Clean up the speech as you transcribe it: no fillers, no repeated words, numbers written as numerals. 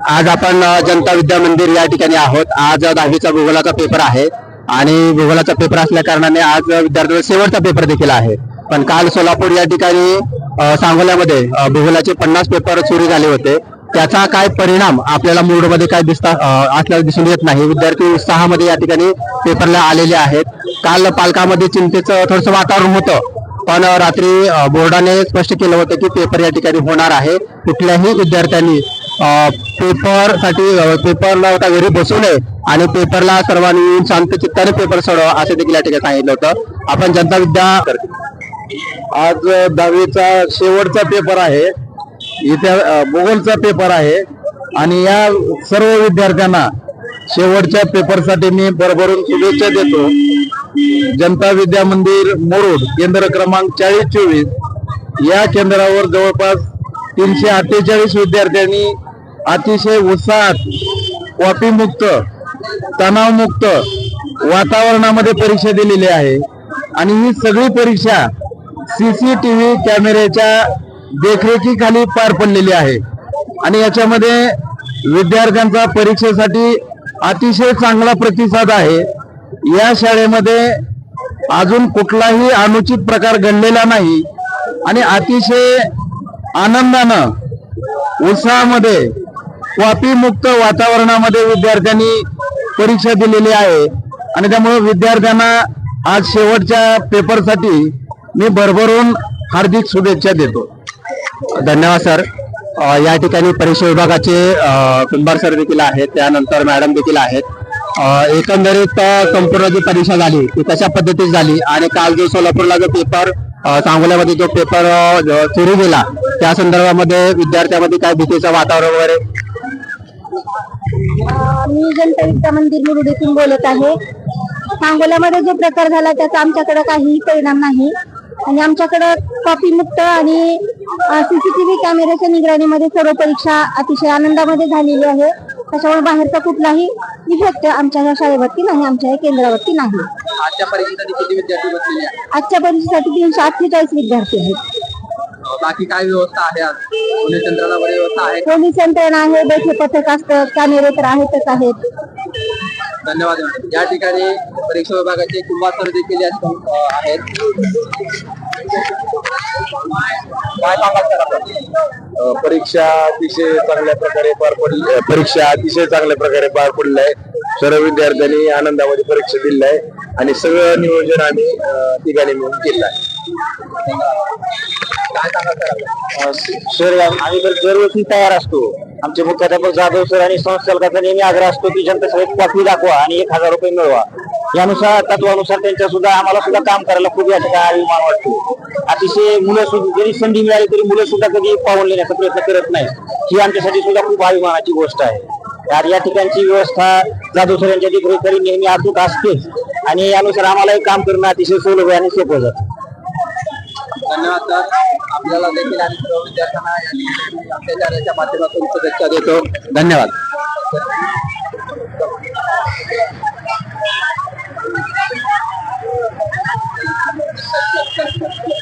आज आपण जनता विद्या मंदिर या ठिकाणी आहोत। आज 10वीचा भूगोलाचा पेपर आहे आणि भूगोलाचा पेपर असल्या कारणाने आज विद्यार्थ्यांचा शेवटचा पेपर देखील आहे। पण काल सोलापूर या ठिकाणी सांगोल्यामध्ये भूगोलाचे 50 पेपर चोरी झाले होते। त्याचा काय परिणाम आपल्याला मूडमध्ये काय असल्याला दिसून येत नाही। विद्यार्थी उत्साहामध्ये या ठिकाणी पेपरला आलेले आहेत। काल पालकांमध्ये चिंतेचं थोडंसं वातावरण होतं, पण रात्री बोर्डाने स्पष्ट केलं होतं की पेपर या ठिकाणी होणार आहे। कुठल्याही विद्यार्थ्यांनी पेपरला होता घरी बसू नये आणि पेपरला सर्वांनी शांत चित्ताने पेपर सोडवा असे देखील या ठिकाणी सांगितलं होतं। आपण जनता विद्या आज 10वीचा शेवटचा पेपर आहे, भूगोलचा पेपर आहे आणि या सर्व विद्यार्थ्यांना शेवटच्या पेपरसाठी मी भरभरून शुभेच्छा देतो। जनता विद्या मंदिर मुरुड केंद्र क्रमांक 4024 या केंद्रावर जवळपास 348 विद्यार्थ्यांनी अतिशय उत्साहात कॉपीमुक्त तणावमुक्त वातावरणामध्ये परीक्षा दिलेली आहे आणि ही सगळी परीक्षा CCTV कॅमेऱ्याच्या देखरेखीखाली पार पडलेली आहे आणि याच्यामध्ये विद्यार्थ्यांचा परीक्षेसाठी अतिशय चांगला प्रतिसाद आहे। या शाळेमध्ये अजून कुठलाही अनुचित प्रकार घडलेला नाही आणि अतिशय आनंदानं उत्साहामध्ये कॉपीमुक्त वातावरणामध्ये विद्यार्थ्यांनी परीक्षा दिलेली आहे आणि त्यामुळे विद्यार्थ्यांना आज शेवटच्या पेपरसाठी मी भरभरून हार्दिक शुभेच्छा देतो। धन्यवाद सर। या ठिकाणी परीक्षा विभागाचे कुंभार सर देखील आहेत, त्यानंतर मॅडम देखील आहेत। एकंदरीत संपूर्ण जी परीक्षा झाली ती कशा पद्धतीत झाली आणि काल जो सोलापूरला जो पेपर सांगोल्यामध्ये जो पेपर चोरी गेला त्या संदर्भामध्ये विद्यार्थ्यांमध्ये काय भीतीचं वातावरण वगैरे? मी जनता विद्या मंदिर मुरुड येथून बोलत आहे। सांगोल्यामध्ये जो प्रकार झाला त्याचा आमच्याकडे काहीही परिणाम नाही आणि आमच्याकडे कॉपी मुक्त आणि CCTV कॅमेऱ्याच्या निगराणीमध्ये सर्व परीक्षा अतिशय आनंदामध्ये झालेली आहे। त्याच्यामुळे बाहेरचा कुठलाही इफेक्ट आमच्या या शाळेवरती नाही, आमच्या या केंद्रावरती नाही। आजच्या परीक्षेसाठी किती विद्यार्थी बसलेले आहेत? आजच्या परीक्षेसाठी 348 विद्यार्थी आहेत। बाकी काय व्यवस्था आहे? आज पोलीस यंत्रणा व्यवस्था आहे? पोलीस यंत्रणा आहे, बैठे पथक असतं, कॅमेरे तर आहेतच आहेत। धन्यवाद। या ठिकाणी परीक्षा विभागाचे कुंभार सर देखील आहेत। काय सांगाल सर आपण? परीक्षा अतिशय चांगल्या प्रकारे पार पडली आहे। सर्व विद्यार्थ्यांनी आनंदामध्ये परीक्षा दिली आहे आणि सगळं नियोजन आम्ही ठिकाणी मिळून केलं आहे। काय सांगाल सर, आम्ही तर दरवर्षी तयार असतो। आमचे मुख्याध्यापक जाधव सर आणि संचालकाचा नेहमी आग्रह असतो की जनता सगळ्यात कॉपी दाखवा आणि 1000 रुपये मिळवा। यानुसार तत्वानुसार त्यांच्या सुद्धा आम्हाला सुद्धा काम करायला खूप या ठिकाणी अभिमान वाटतो। अतिशय मुलं सुद्धा जरी संधी मिळाली तरी मुलं सुद्धा कधी पाहून लेण्याचा प्रयत्न करत नाही, ही आमच्यासाठी सुद्धा खूप अभिमानाची गोष्ट आहे। या ठिकाणची व्यवस्था जाधव सर यांच्या देखरेखीखाली नेहमी अचूक असतेच आणि यानुसार आम्हालाही काम करणं अतिशय सुलभ आणि सोपं जातं। धन्यवाद सर। आपल्याला देखील आणि सर्व विद्यार्थ्यांना या ठिकाणी आमच्या चॅनलच्या माध्यमातून शुभेच्छा देतो। धन्यवाद।